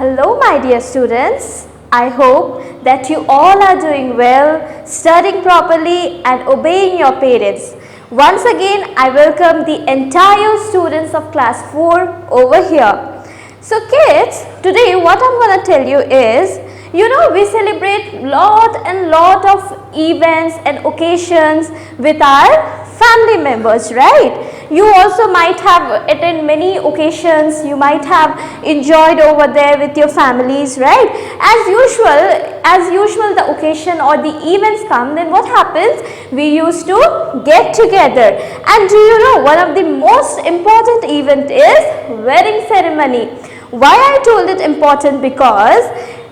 Hello my dear students, I hope that you all are doing well, studying properly and obeying your parents. Once again, I welcome the entire students of class 4 over here. So kids, today what I'm going to tell you is, we celebrate lot of events and occasions with our family members, right? You also might have attended many occasions, you might have enjoyed over there with your families, right? As usual the occasion or the events come, then what happens? We used to get together. And do you know, one of the most important event is wedding ceremony. Why I told it important? Because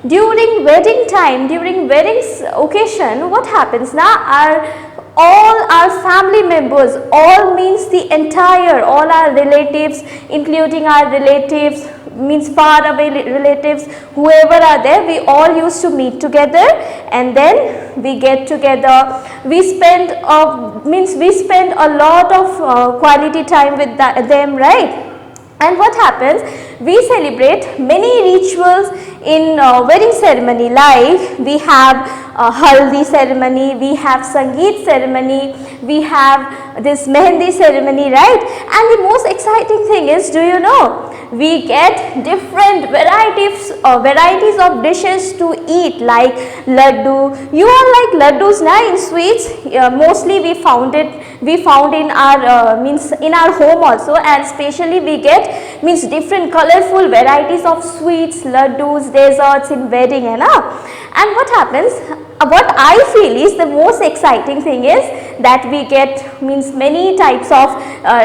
during wedding time, during weddings occasion, what happens now? All our family members, all means the entire, all our relatives, including our relatives, means far away relatives, whoever are there, we all used to meet together and then we get together. We spend a lot of quality time with them, right? And what happens? We celebrate many rituals in wedding ceremony, like we have haldi ceremony, we have Sangeeth ceremony, we have this mehendi ceremony, right? And the most exciting thing is, do you know, we get different varieties of dishes to eat, like laddu. You all like laddus, na, in sweets? Mostly we found in our in our home also, and especially we get different colorful varieties of sweets, laddus, desserts in wedding, and what happens? What I feel is the most exciting thing is that we get many types of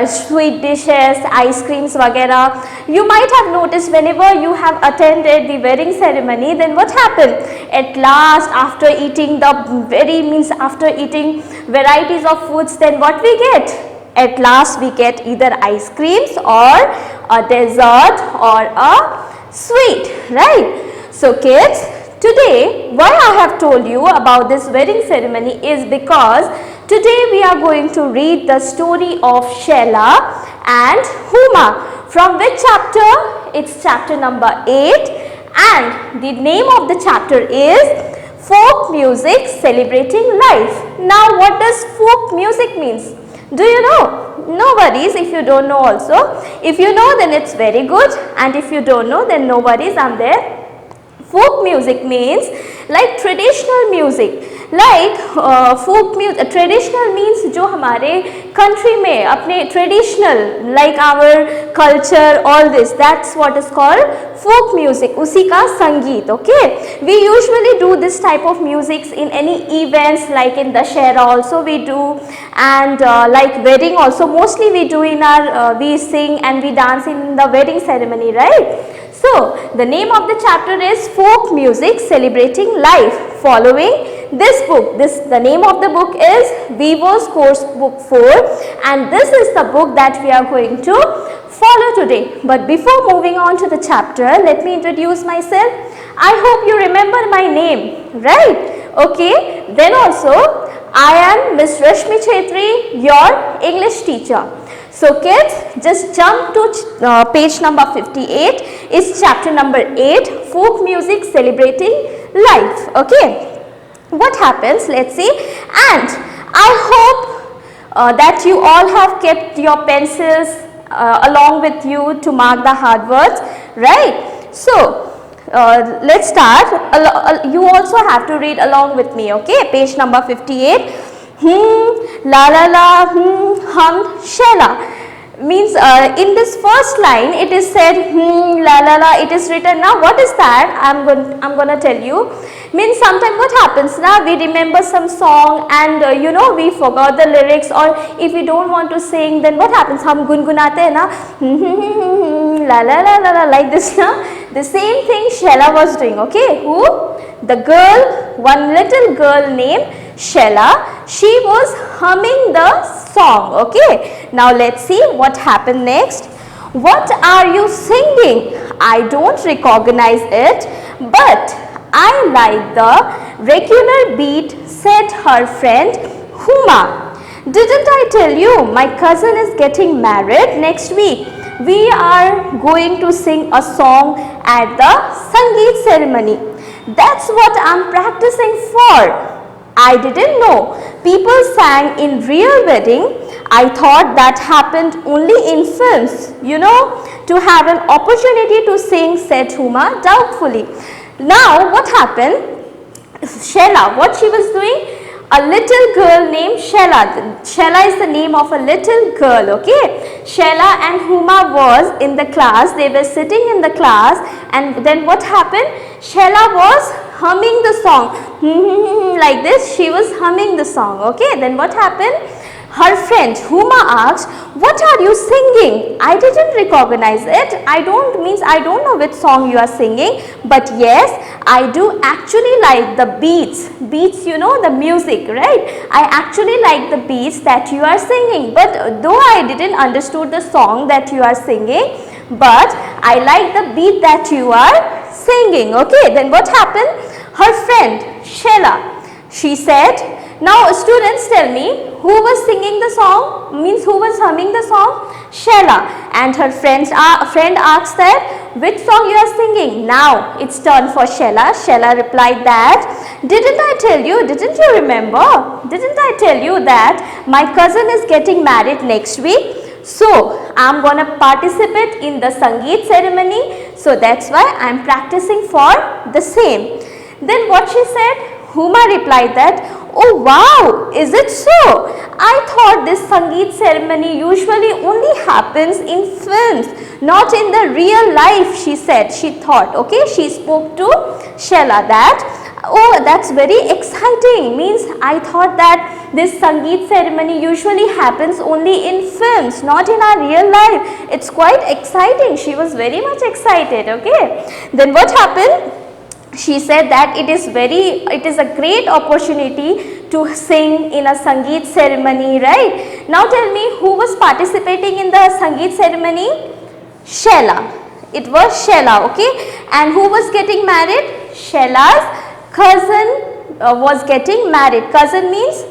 sweet dishes, ice creams, vagera. You might have noticed whenever you have attended the wedding ceremony, then what happened? At last, after eating after eating varieties of foods, then what we get? At last we get either ice creams or a dessert or a sweet, right? So kids, today why I have told you about this wedding ceremony is because today we are going to read the story of Shela and Huma. From which chapter? It's chapter number 8, and the name of the chapter is Folk Music Celebrating Life. Now what does folk music means? Do you know? No worries if you don't know also. If you know, then it's very good, and if you don't know, then no worries, I'm there. Folk music means like traditional music, like folk music. Traditional means जो हमारे country में अपने traditional, like our culture, all this, that's what is called folk music. उसी का संगीत, okay? We usually do this type of music in any events, like in Dashera also we do, and like wedding also mostly we do in our we sing and we dance in the wedding ceremony, right? So the name of the chapter is Folk Music Celebrating Life. Following this book, the name of the book is Vivo's Course Book 4, and this is the book that we are going to follow today. But before moving on to the chapter, let me introduce myself. I hope you remember my name, right? Okay, then also I am Miss Rashmi Chhetri, your English teacher. So kids, just jump to page number 58. It's chapter number 8, Folk Music Celebrating Life. Okay, what happens? Let's see. And I hope that you all have kept your pencils along with you to mark the hard words, right? So let's start. You also have to read along with me, okay? Page number 58. La la la, hum, Shela. Means in this first line it is said la la la, it is written. Now what is that? I'm gonna tell you. Means sometimes what happens now, we remember some song and we forgot the lyrics, or if we don't want to sing, then what happens? Hum gungunate hai na, la la la la la, like this na. The same thing Shela was doing, okay? Who? The girl, one little girl named Shela, she was humming the song, okay? Now let's see what happened next. What are you singing? I don't recognize it, but I like the regular beat, said her friend Huma. Didn't I tell you my cousin is getting married next week? we are going to sing a song at the Sangeeth ceremony. That's what I'm practicing for. I didn't know people sang in real wedding. I thought that happened only in films, you know, to have an opportunity to sing, said Huma doubtfully. Now what happened? Shela, what she was doing? A little girl named Shela. Shela is the name of a little girl, okay? Shela and Huma was in the class. They were sitting in the class, and then what happened? Shela was humming the song. Like this, she was humming the song, okay? Then what happened? Her friend Huma asked, "What are you singing?" I didn't recognize it. I don't know which song you are singing, but yes, I do actually like the beats. Beats, you know, the music, right? I actually like the beats that you are singing, but though I didn't understood the song that you are singing, but I like the beat that you are singing, okay? Then what happened? Her friend Shela, she said, now students, tell me, who was singing the song, means who was humming the song? Shela. And her friend asked that, which song you are singing? Now it's turn for Shela. Shela replied that, didn't I tell you, didn't you remember? Didn't I tell you that my cousin is getting married next week? So I'm gonna participate in the Sangeeth ceremony, so that's why I'm practicing for the same. Then what she said? Huma replied that, oh wow, is it so? I thought this Sangeeth ceremony usually only happens in films, not in the real life, she said. She thought, okay, she spoke to Shela that, oh, that's very exciting, means I thought that this Sangeeth ceremony usually happens only in films, not in our real life. It's quite exciting. She was very much excited, okay. Then what happened? She said that it is a great opportunity to sing in a Sangeeth ceremony, right? Now tell me, who was participating in the Sangeeth ceremony? Shela. It was Shela, okay? And who was getting married? Shela's cousin was getting married. Cousin means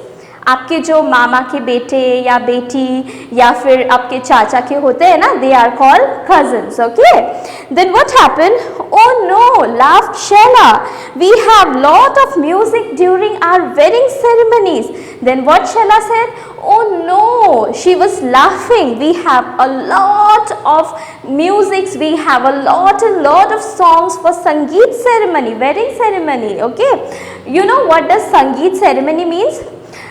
आपके जो मामा के बेटे या बेटी या फिर आपके चाचा के होते हैं ना, they are called cousins, okay? Then what happened? Oh no, laughed Shela. We have lot of music during our wedding ceremonies. Then what Shela said? Oh no, she was laughing. We have a lot of musics. We have a lot of songs for Sangeeth ceremony, wedding ceremony, okay? You know what does Sangeeth ceremony means?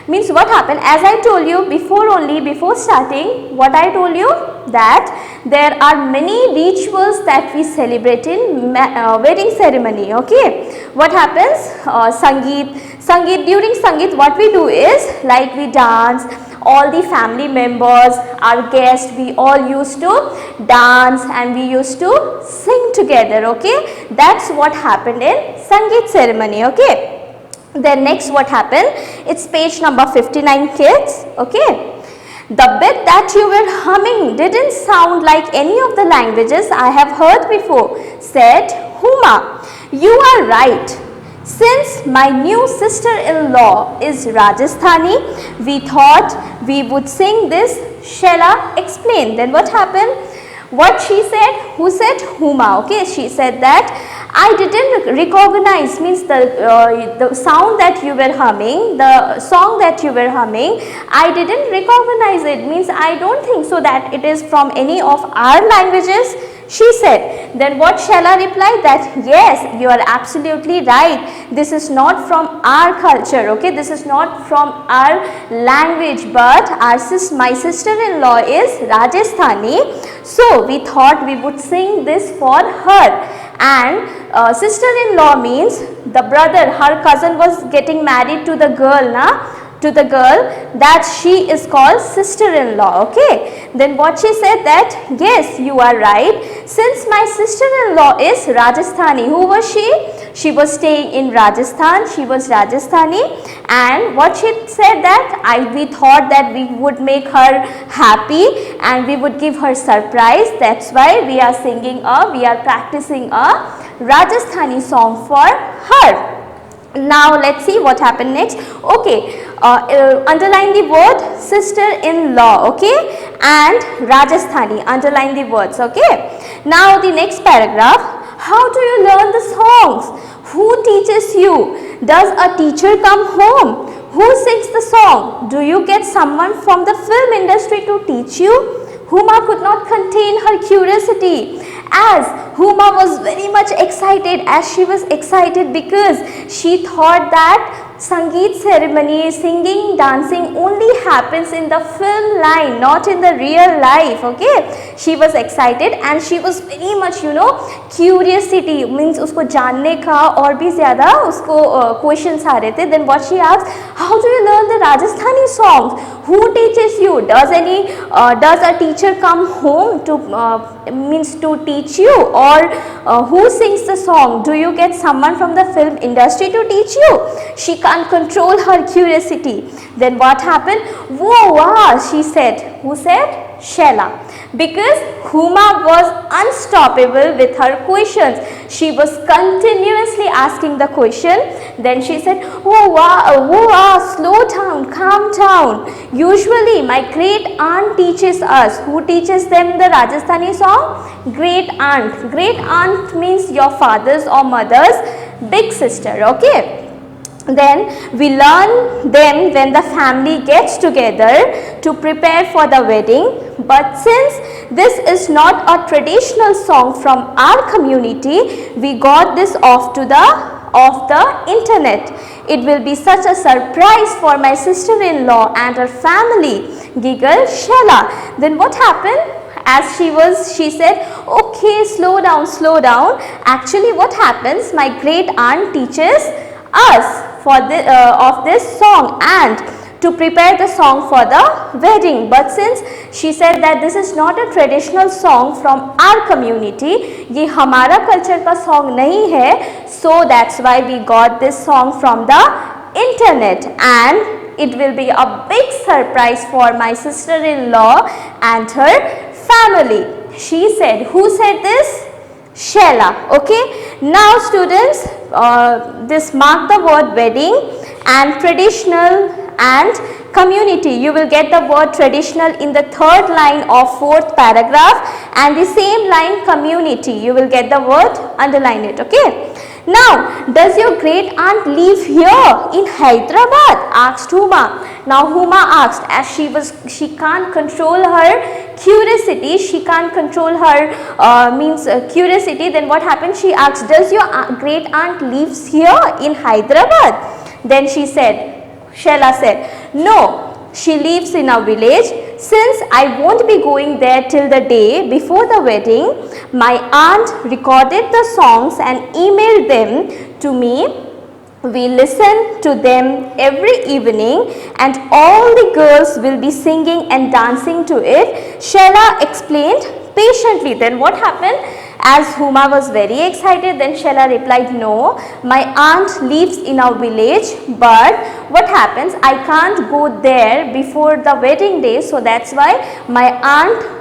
Means what happened, as I told you before starting, what I told you, that there are many rituals that we celebrate in wedding ceremony, okay? What happens? Sangeeth, during Sangeeth what we do is, like we dance, all the family members, our guests, we all used to dance and we used to sing together, okay? That's what happened in Sangeeth ceremony, okay? Then next what happened, it's page number 59 kids, okay. The bit that you were humming didn't sound like any of the languages I have heard before, said Huma. You are right. Since my new sister-in-law is Rajasthani, we thought we would sing this, Shela explained. Then what happened? What she said? Who said? Huma, okay. She said that I didn't recognize, means the sound that you were humming, the song that you were humming, I didn't recognize it, means I don't think so that it is from any of our languages, she said. Then what Shela replied that, yes, you are absolutely right, this is not from our culture, okay, this is not from our language, but my sister-in-law is Rajasthani, so we thought we would sing this for her. And sister-in-law means the brother, her cousin was getting married to the girl, that she is called sister-in-law, okay. Then what she said that, yes, you are right, since my sister-in-law is Rajasthani. Who was she? She was staying in Rajasthan, she was Rajasthani, and what she said that, we thought that we would make her happy and we would give her surprise, that's why we are practicing a Rajasthani song for her. Now let's see what happened next. Okay, underline the word sister-in-law, okay, and Rajasthani, underline the words, okay. Now the next paragraph, how do you learn the songs? Who teaches you? Does a teacher come home? Who sings the song? Do you get someone from the film industry to teach you? Huma could not contain her curiosity, as Huma was very much excited, because she thought that Sangeeth ceremony, singing, dancing only happens in the film line, not in the real life, okay. She was excited and she was very much, curiosity, means usko जानने का और भी ज़्यादा उसको questions आ रहे थे. Then what she asked, how do you learn the Rajasthani songs? Who teaches you? Does a teacher come home to teach you, or who sings the song? Do you get someone from the film industry to teach you? She can't control her curiosity. Then what happened? Whoa, wow, she said. Who said? Shela. Because Huma was unstoppable with her questions. She was continuously asking the question. Then she said, oh wow, slow down, calm down. Usually my great aunt teaches us. Who teaches them the Rajasthani song? Great aunt. Great aunt means your father's or mother's big sister, okay. Then we learn them when the family gets together to prepare for the wedding. But since this is not a traditional song from our community, we got this off the internet. It will be such a surprise for my sister-in-law and her family, giggled Shela. Then what happened? As she said, okay, slow down. Actually what happens, my great aunt teaches us of this song and to prepare the song for the wedding. But since she said that this is not a traditional song from our community, ये हमारा culture का song नहीं है, so that's why we got this song from the internet, and it will be a big surprise for my sister-in-law and her family. She said. Who said this? Shela, okay. Now students, this mark the word wedding and traditional and community. You will get the word traditional in the third line of fourth paragraph, and the same line community. You will get the word, underline it, okay. Now, does your great aunt live here in Hyderabad? Asked Huma. Now Huma asked, as she can't control her curiosity, curiosity. Then what happened? She asked, does your great aunt lives here in Hyderabad? Then Shela said, no, she lives in a village. Since I won't be going there till the day before the wedding, my aunt recorded the songs and emailed them to me. We listen to them every evening and all the girls will be singing and dancing to it, Shela explained patiently. Then what happened? As Huma was very excited, then Shela replied, no, my aunt lives in a village, but what happens, I can't go there before the wedding day, so that's why my aunt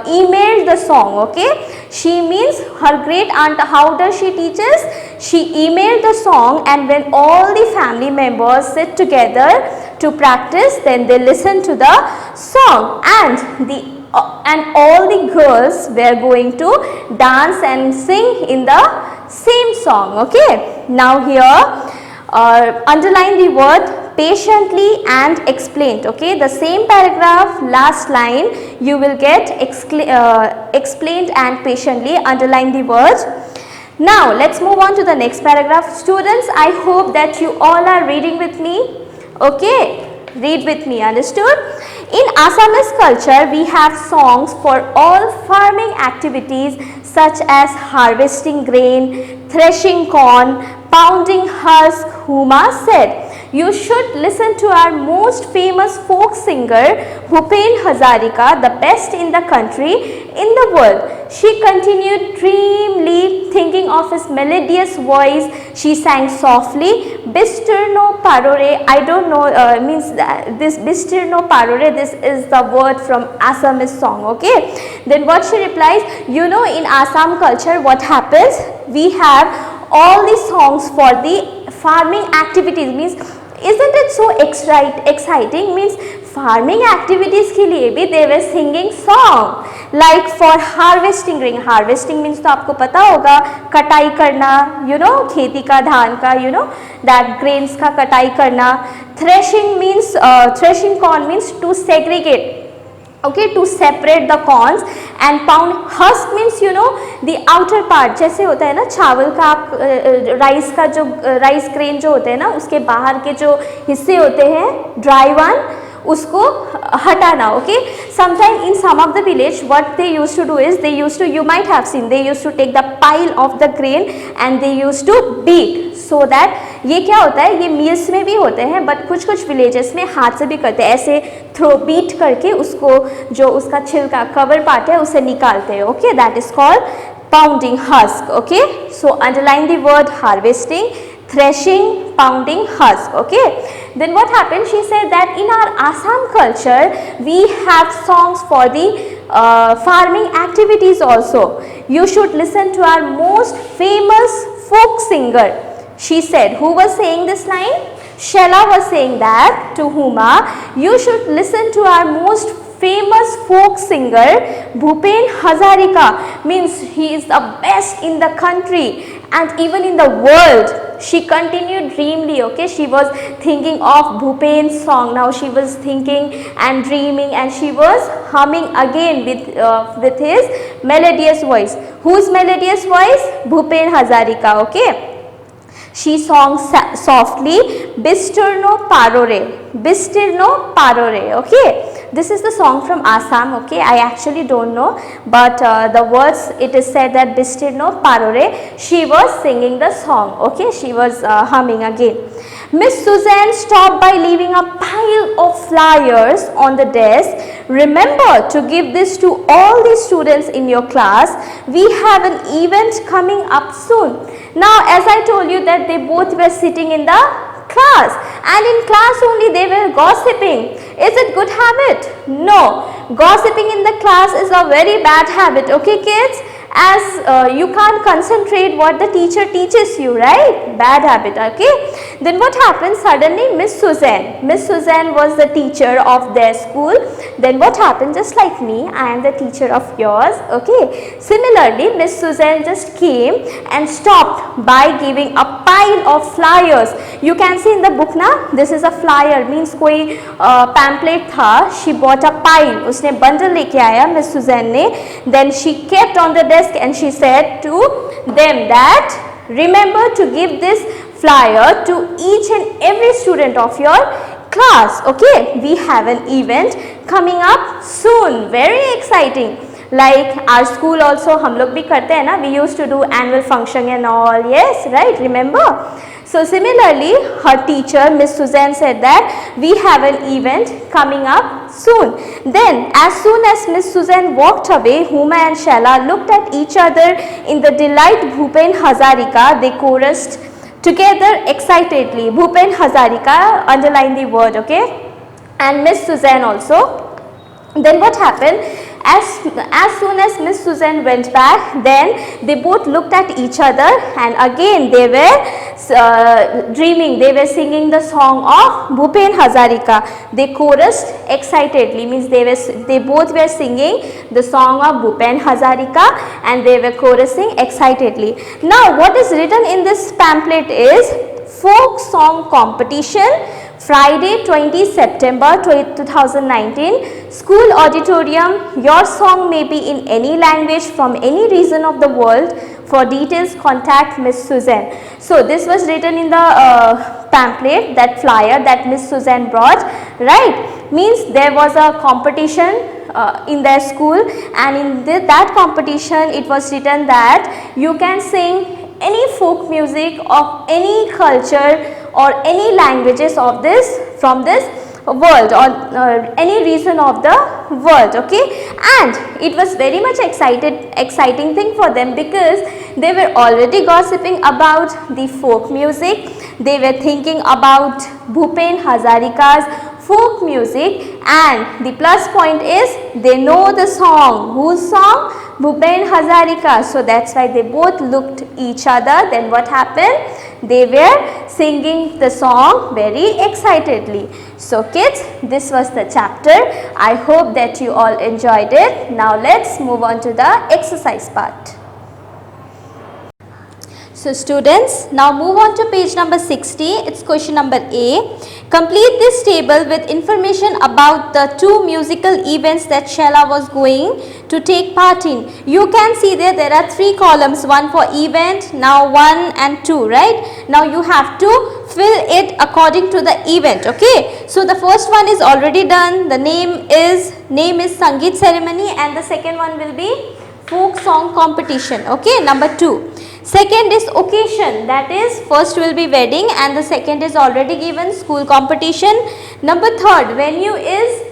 emailed the song, okay. She means her great aunt. How does she teaches? She emailed the song, and when all the family members sit together to practice, then they listen to the song, and all the girls were going to dance and sing in the same song, okay. Now here underline the word patiently and explained, okay. The same paragraph, last line, you will get explained and patiently, underline the words. Now let's move on to the next paragraph. Students, I hope that you all are reading with me, okay. Read with me, understood? In Assamese culture, we have songs for all farming activities such as harvesting grain, threshing corn, pounding husk. Huma said, you should listen to our most famous folk singer, Bhupen Hazarika, the best in the country, in the world. She continued dreamily, thinking of his melodious voice. She sang softly, Bistirno Parore. I don't know, means this Bistirno Parore, this is the word from Assamese song, okay. Then what she replies, you know, in Assam culture, what happens? We have all the songs for the farming activities. Means isn't it so exciting? Means farming activities के लिए भी they were singing song like for harvesting grain. Harvesting means तो आपको पता होगा कटाई करना, you know, खेती का धान का, you know, that grains का कटाई करना. Threshing means threshing corn means to segregate, okay, to separate the corns. And pound, husk means you know the outer part, जैसे होता है ना चावल का आप राइस का जो राइस ग्रेन जो होते हैं ना उसके बाहर के जो हिस्से होते हैं ड्राई वन उसको हटाना. Okay, sometime in some of the village what they used to do is they used to, you might have seen, they used to take the pile of the grain and they used to beat so that, ये क्या होता है, ये meals में भी होते हैं but कुछ कुछ विलेजेस में हाथ से भी करते हैं, ऐसे थ्रो बीट करके उसको जो उसका छिलका कवर पार्ट है उसे निकालते हैं. Okay, that is called pounding husk. Okay, so underline the word harvesting, threshing, pounding, husk. Okay, then what happened, she said that in our Assam culture we have songs for the farming activities also. You should listen to our most famous folk singer. She said, who was saying this line? Shella was saying that to Huma, you should listen to our most famous folk singer Bhupen Hazarika. Means he is the best in the country and even in the world. She continued dreamily. Okay, she was thinking of Bhupen's song. Now she was thinking and dreaming and she was humming again with his melodious voice. Whose melodious voice? Bhupen Hazarika. Okay, she sang softly, Bistirno Parore, Bistirno Parore. Okay, this is the song from Assam. Okay, I actually don't know, but the words, it is said that Bistirno Parore, she was singing the song. Okay, she was humming again. Miss Suzanne stopped by leaving a pile of flyers on the desk. Remember to give this to all the students in your class. We have an event coming up soon. Now, as I told you that they both were sitting in the class and in class only they were gossiping. Is it good habit? No. Gossiping in the class is a very bad habit. Okay, kids? As you can't concentrate what the teacher teaches you, right? Bad habit. Okay, then what happened? Suddenly Miss Suzanne was the teacher of their school. Then what happened? Just like me, I am the teacher of yours. Okay, similarly Miss Suzanne just came and stopped by giving a pile of flyers. You can see in the book na, this is a flyer, means कोई pamphlet था. She bought a pile, उसने bundle लेके आया Miss Suzanne ने. Then she kept on the desk and she said to them that remember to give this flyer to each and every student of your class. Okay, we have an event coming up soon, very exciting. Like our school also हम लोग भी करते हैं ना, we used to do annual function and all. Yes, right, remember? So similarly, her teacher Miss Suzanne said that we have an event coming up soon. Then as soon as Miss Suzanne walked away, Huma and Shella looked at each other in the delight. Bhupen Hazarika, they chorused together excitedly. Bhupen Hazarika, underline the word. Okay, and Miss Suzanne also. Then what happened? As soon as Miss Suzanne went back, then they both looked at each other and again they were dreaming. They were singing the song of Bhupen Hazarika. They chorused excitedly, means they both were singing the song of Bhupen Hazarika and they were chorusing excitedly. Now what is written in this pamphlet is folk song competition, Friday 20 September 2019, school auditorium. Your song may be in any language from any region of the world. For details contact Miss Suzanne. So this was written in the pamphlet, that flyer that Miss Suzanne brought, right? Means there was a competition in their school and in that competition it was written that you can sing any folk music of any culture or any languages of this from this world or any region of the world. Okay, and it was very much exciting thing for them because they were already gossiping about the folk music. They were thinking about Bhupen Hazarika's folk music, and the plus point is they know the song. Whose song? Bhupen Hazarika. So that's why they both looked each other. Then what happened? They were singing the song very excitedly. So kids, this was the chapter. I hope that you all enjoyed it. Now let's move on to the exercise part. So students, now move on to page number 60. It's question number A. Complete this table with information about the two musical events that Shella was going to take part in. You can see there are three columns, one for event, now 1 and 2, right? Now you have to fill it according to the event, okay? So the first one is already done. The name is Sangeeth Ceremony, and the second one will be folk song competition, okay? Number 2. Second is occasion, that is first will be wedding and the second is already given, school competition. Number 3rd, venue is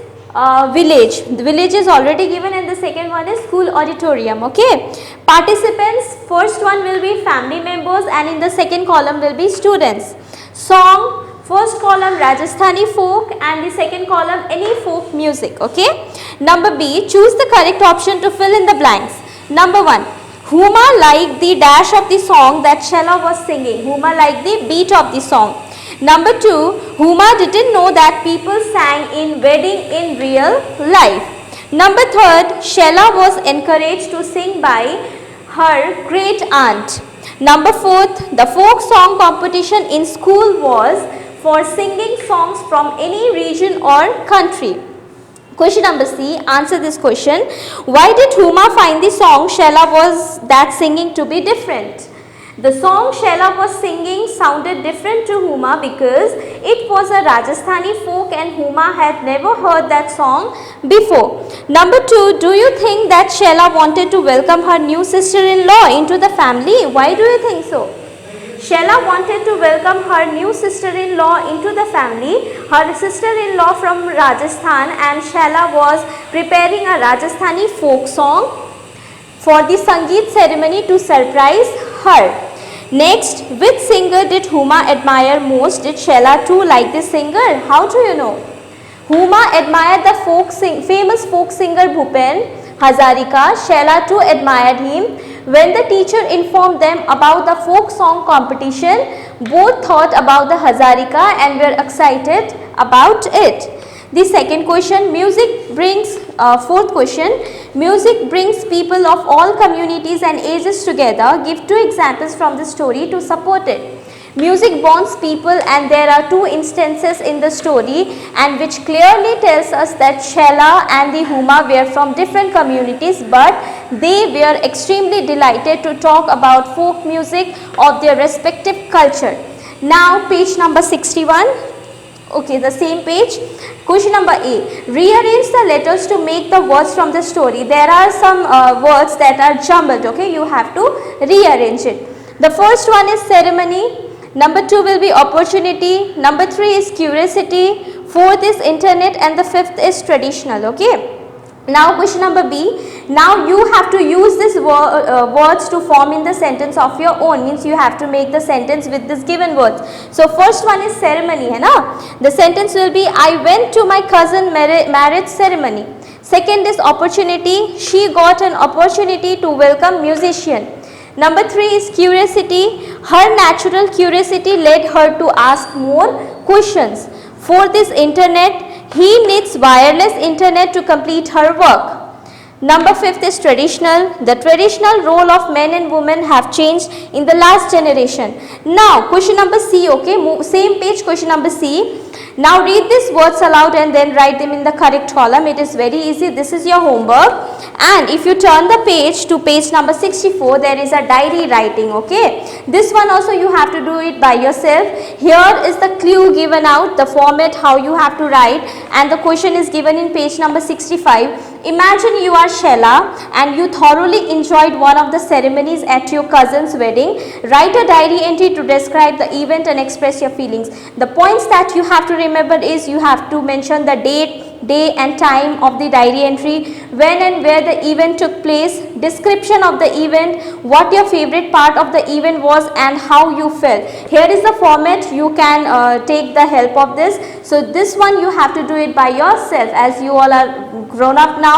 village. The village is already given and the second one is school auditorium, okay? Participants, first one will be family members and in the second column will be students. Song, first column Rajasthani folk and the second column any folk music, okay? Number B, choose the correct option to fill in the blanks. Number 1. Huma liked the dash of the song that Shella was singing. Huma liked the beat of the song. Number 2, Huma didn't know that people sang in wedding in real life. Number 3rd, Shella was encouraged to sing by her great aunt. Number 4th, the folk song competition in school was for singing songs from any region or country. Question number C, answer this question. Why did Huma find the song Shella was singing to be different? The song Shella was singing sounded different to Huma because it was a Rajasthani folk and Huma had never heard that song before. Number 2, do you think that Shella wanted to welcome her new sister-in-law into the family? Why do you think so? Shella wanted to welcome her new sister-in-law into the family. Her sister-in-law from Rajasthan and Shella was preparing a Rajasthani folk song for the Sangeeth ceremony to surprise her. Next, which singer did Huma admire most? Did Shella too like this singer? How do you know? Huma admired the famous folk singer Bhupen Hazarika. Shella too admired him. When the teacher informed them about the folk song competition, both thought about the Hazarika and were excited about it. The second question, fourth question, music brings people of all communities and ages together. Give 2 examples from the story to support it. Music bonds people and there are 2 instances in the story and which clearly tells us that Shella and the Huma were from different communities but they were extremely delighted to talk about folk music of their respective culture. Now page number 61. Okay, the same page. Question number A. Rearrange the letters to make the words from the story. There are some words that are jumbled. Okay, you have to rearrange it. The first one is ceremony. Number 2 will be opportunity. Number 3 is curiosity. 4th is internet and the 5th is traditional. Okay. Now question number B. Now you have to use these words to form in the sentence of your own. Means you have to make the sentence with this given words. So first one is ceremony, hai na? The sentence will be I went to my cousin marriage ceremony. Second is opportunity. She got an opportunity to welcome musician. Number 3 is curiosity. Her natural curiosity led her to ask more questions. 4th is internet. He needs wireless internet to complete her work. Number 5th is traditional. The traditional role of men and women have changed in the last generation. Now question number C, okay, same page, question number C. Now read these words aloud and then write them in the correct column. It is very easy. This is your homework. And if you turn the page to page number 64, there is a diary writing, okay. This one also you have to do it by yourself. Here is the clue given out, the format how you have to write, and the question is given in page number 65. Imagine you are Sheila and you thoroughly enjoyed one of the ceremonies at your cousin's wedding. Write a diary entry to describe the event and express your feelings. The points that you have to remember is you have to mention the date, day and time of the diary entry, when and where the event took place, description of the event, what your favorite part of the event was and how you felt. Here is the format, you can take the help of this. So this one you have to do it by yourself as you all are grown up now.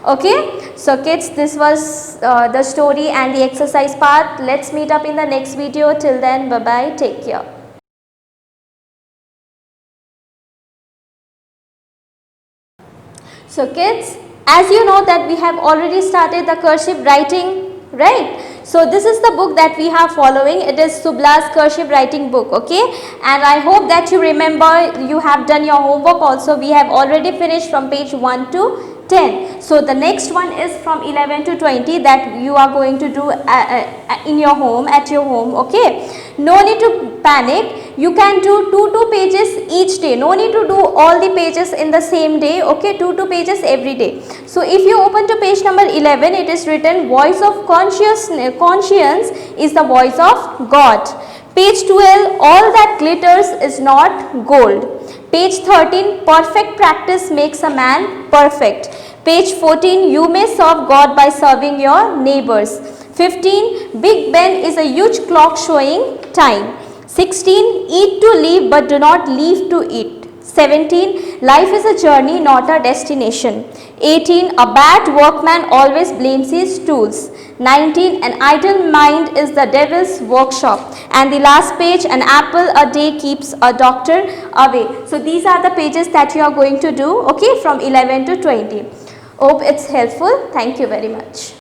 Okay, so kids, this was the story and the exercise part. Let's meet up in the next video. Till then, bye bye, take care. So kids, as you know that we have already started the cursive writing, right? So this is the book that we have following. It is Subla's cursive writing book, okay? And I hope that you remember, you have done your homework also. We have already finished from page 1 to 10. So the next one is from 11 to 20 that you are going to do in your home, at your home, okay? No need to panic. You can do 2 pages each day. No need to do all the pages in the same day, okay? 2 pages every day. So if you open to page number 11, it is written, voice of conscience is the voice of God. Page 12, all that glitters is not gold. Page 13, perfect practice makes a man perfect. Page 14, you may serve God by serving your neighbors. 15, Big Ben is a huge clock showing time. 16, eat to live but do not live to eat. 17, life is a journey, not a destination. 18, a bad workman always blames his tools. 19, an idle mind is the devil's workshop. And the last page, an apple a day keeps a doctor away. So these are the pages that you are going to do, okay, from 11 to 20. Hope it's helpful. Thank you very much.